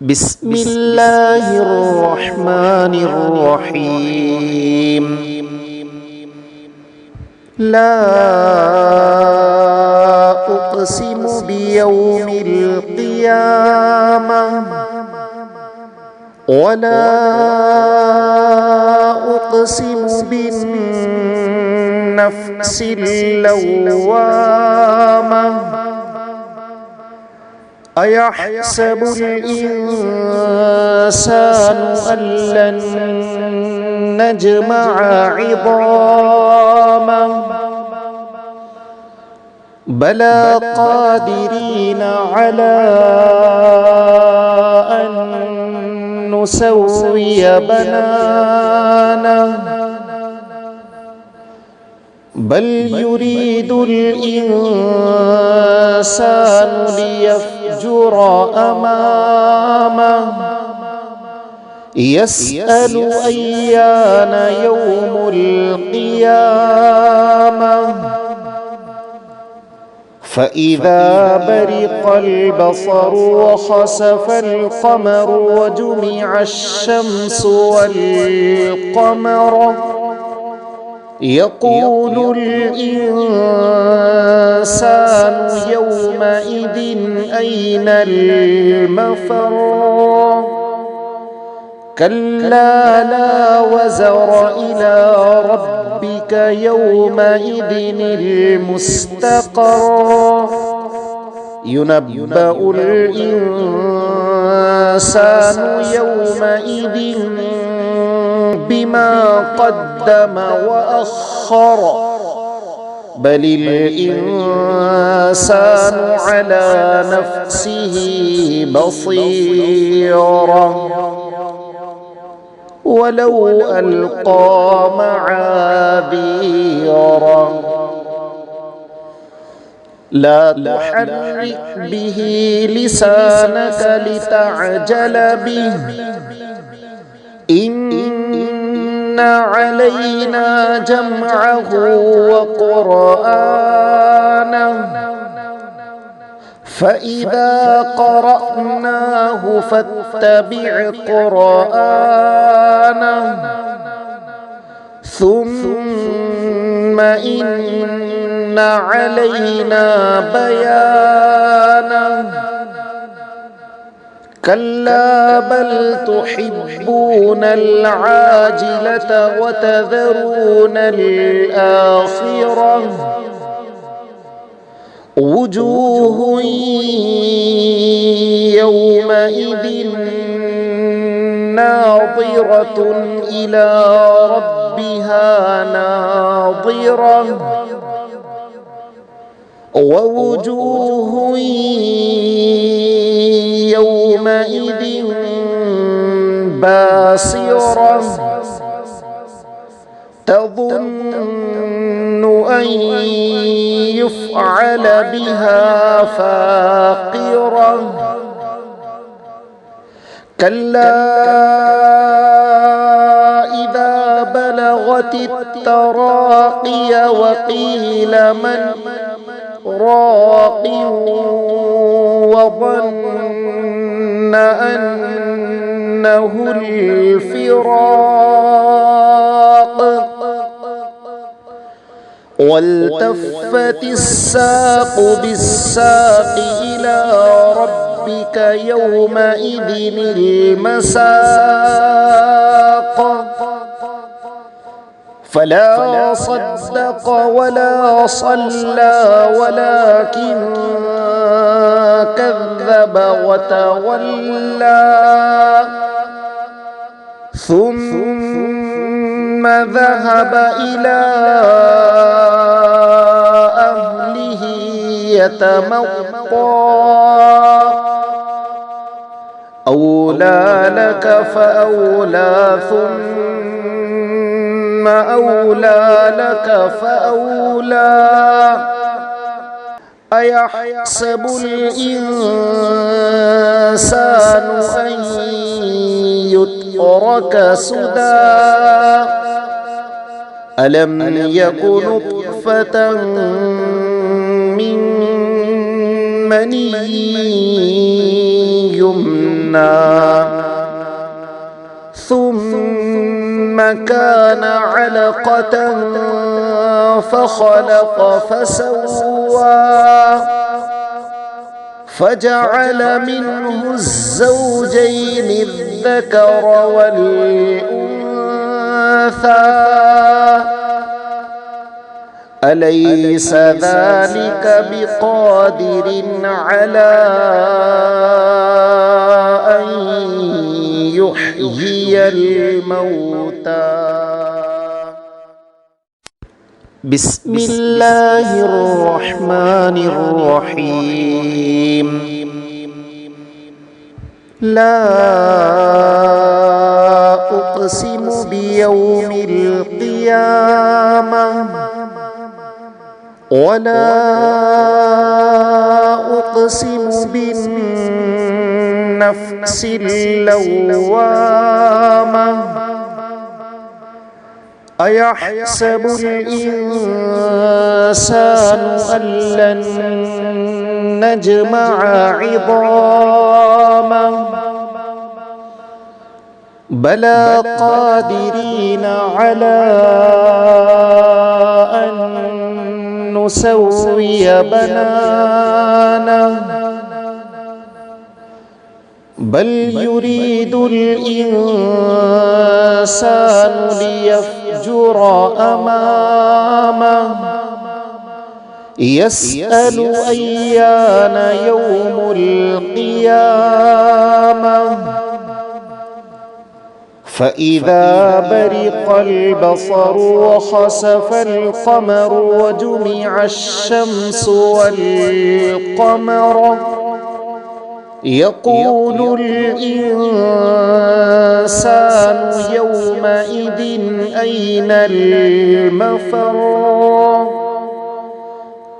بسم الله الرحمن الرحيم. لا أقسم بيوم القيامة ولا أقسم بالنفس اللوامة. أيحسب الإنسان أن لن نجمع عظامه بلى قادرين على أن نسوي بنانه بل يريد الإنسان ليفجر أمامه يسأل أيان يوم القيامة فإذا برق البصر وخسف القمر وجمع الشمس والقمر يقول الإنسان يومئذ أين المفر كلا لا وزر إلى ربك يومئذ المستقر ينبأ الإنسان يومئذ بما قدم وأخر بل الإنسان على نفسه بصيرة ولو ألقى معاذيره لا تحرك به لسانك لتعجل به إن علينا جمعه وقرآنه فإذا قرأناه فاتبع قرآنه ثم إن علينا بيانه كلا بل تحبون العاجلة وتذرون الآخرة وجوه يومئذ ناظرة إلى ربها ناظرة ووجوه يومئذ باسرة تظن أن يفعل بها فاقرة كلا إذا بلغت التراقي وقيل من راق وظن أنه الفراق والتفت الساق بالساق إلى ربك يومئذ المساق فلا صدق ولا صلى ولكن كذب وتولى ثم ذهب إلى أهله يتمطى أولى لك فأولى ثم أولى لك فأولى أيحسب الإنسان أن يترك سدى ألم يك نطفة من مني يمنى ثم كان علقة فخلق فسوى فجعل منه الزوجين الذكر والأنثى أليس ذلك بقادر على أن يحيي الموتى؟ بسم الله الرحمن الرحيم. لا أقسم بيوم القيامة ولا أقسم بالنفس اللوامة أيحسب الإنسان أن لن نجمع عظامه بلى قادرين على أن نسوي بنانه بل يريد الإنسان ليفجر أمامه يسأل أيان يوم القيامة فإذا برق البصر وخسف القمر وجمع الشمس والقمر يقول الإنسان يومئذ أين المفر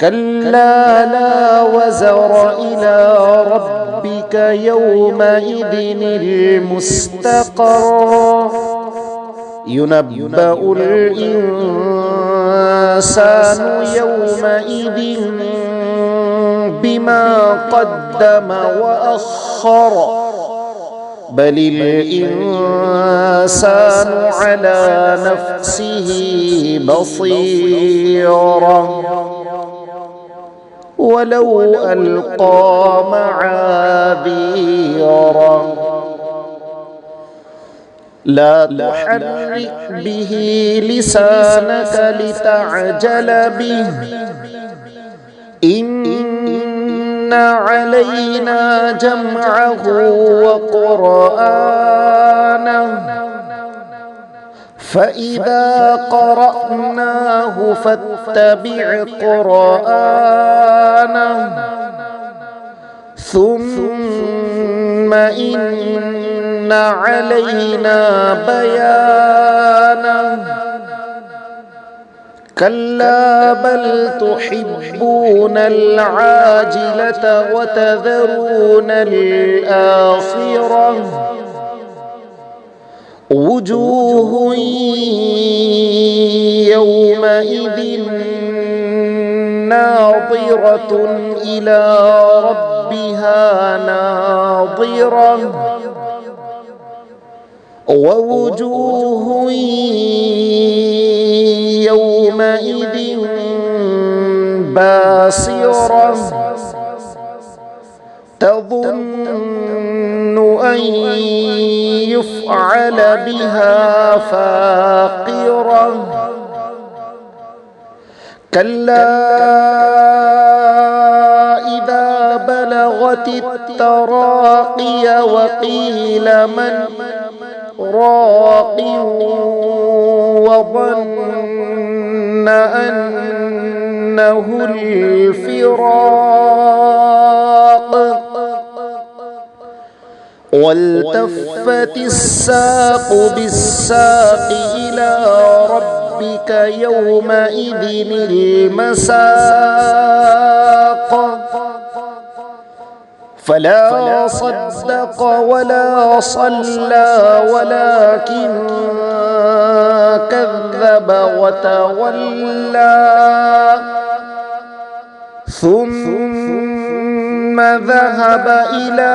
كلا لا وزر إلى ربك يومئذ المستقر ينبأ الإنسان يومئذ بما قدم وأخر بل الإنسان على نفسه بصيرة ولو ألقى معاذيره لا تحرك به لسانك لتعجل به إن علينا جمعه وقرآنه فإذا قرأناه فاتبع قرآنه ثم إن علينا بيانه كلا بل تحبون العاجلة وتذرون الآخرة وجوه يومئذ ناظرة إلى ربها ناظرة ووجوه يومئذ باسرة تظن أن يفعل بها فاقرة كلا إذا بلغت التراقي وقيل من راق وظن أنه الفراق والتفت الساق بالساق إلى ربك يومئذ المساق فلا صدق ولا صلى ولكن كذب وتولى ثم ثم ذهب إلى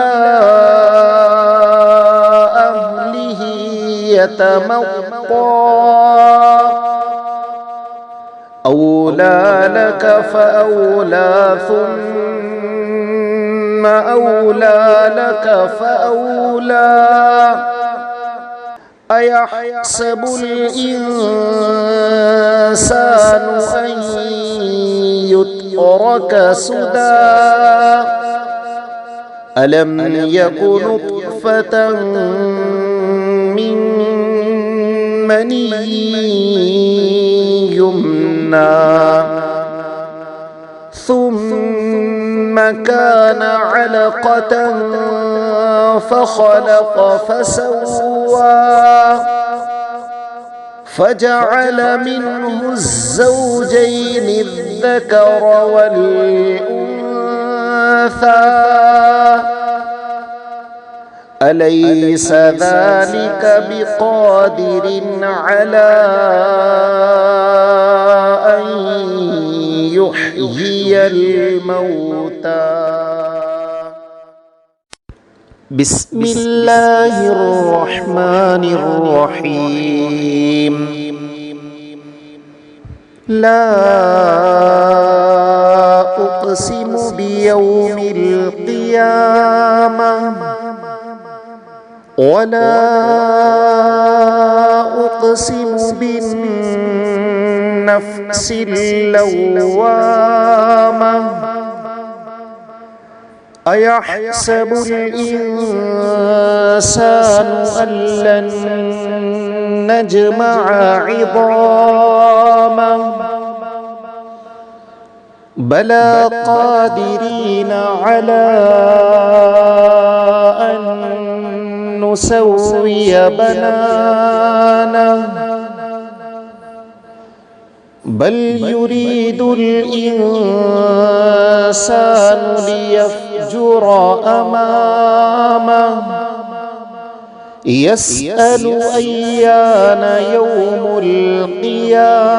أهله يتمطى أولى لك فأولى ثم أولى لك فأولى أيحسب الإنسان أن يترك سدى ألم يك نطفة من مني يمنى ثم كان علقة فخلق فسوى فجعل منه الزوجين الذكر والأنثى أليس ذلك بقادر على أن يحيي الموتى. بسم الله الرحمن الرحيم. لا أقسم بيوم القيامة ولا أقسم بالنفس اللوامة أيحسب الإنسان أن لن نجمع عظامه بلى قادرين على أن نسوي بنانه بل يريد الإنسان ليفجر أمامه يسأل أيان يوم القيامة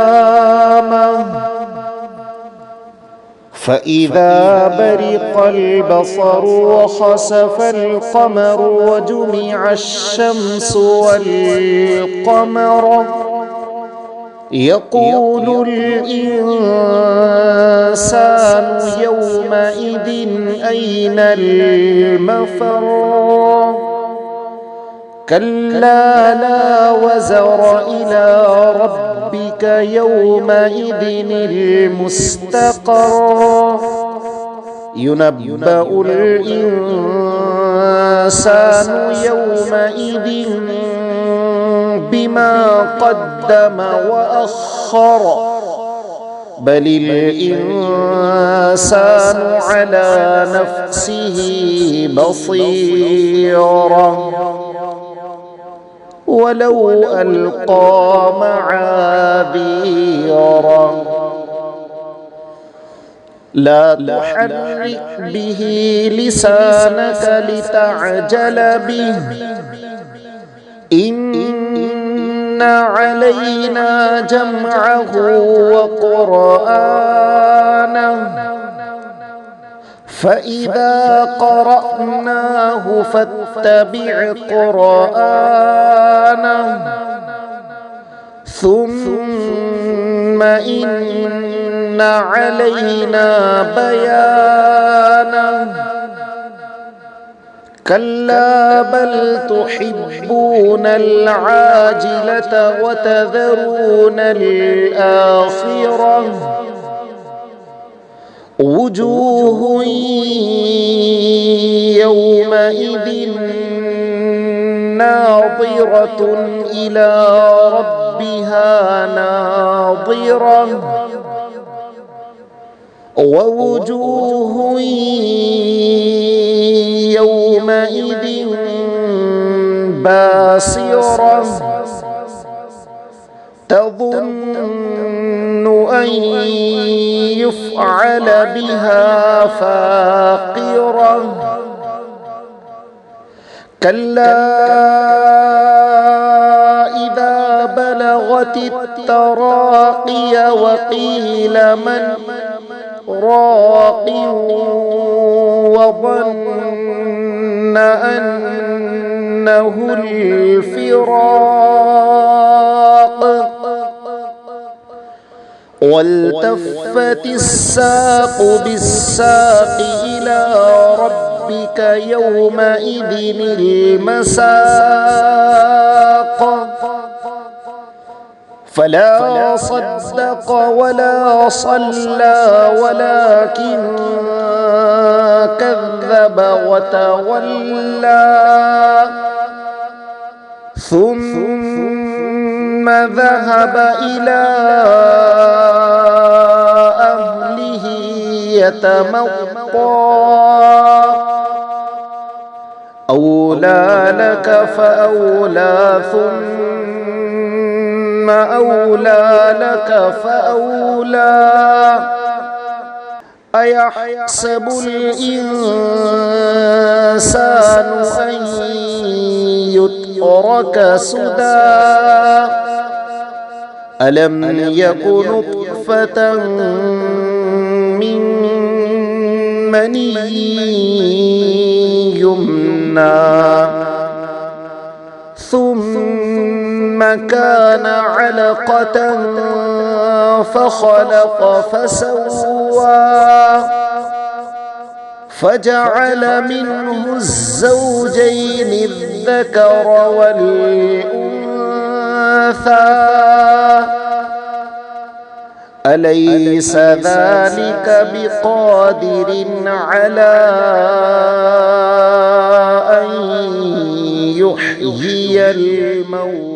فإذا برق البصر وخسف القمر وجمع الشمس والقمر يقول الإنسان يومئذ أين المفر كلا لا وزر إلى ربك يومئذ المستقر ينبأ الإنسان يومئذ بما قدم وأخر بل الإنسان على نفسه بصيرة ولو ألقى معاذيره لا تحرك به لسانك لتعجل به إن علينا جمعه وقرآنه فإذا قرأناه فاتبع قرآنه ثم إن علينا بيانه كلا بل تحبون العاجلة وتذرون الآخرة وجوه يومئذ ناظرة إلى ربها ناظرة ووجوه يومئذ باسرة تظن أن يفعل بها فاقرة كلا إذا بلغت التراقي راق وظن أنه الفراق والتفت الساق بالساق إلى ربك يومئذ المساق فلا صدق ولا صلى ولكن كذب وتولى ثم ذهب إلى أهله يتمطى أولى لك فأولى ثم أولى لك فأولى أيحسب الإنسان أن يترك سدى ألم يك نطفة من مني يمنى ثم كان علقة فخلق فسوى فجعل منه الزوجين الذكر والأنثى أليس ذلك بقادر على أن يحيي الموتى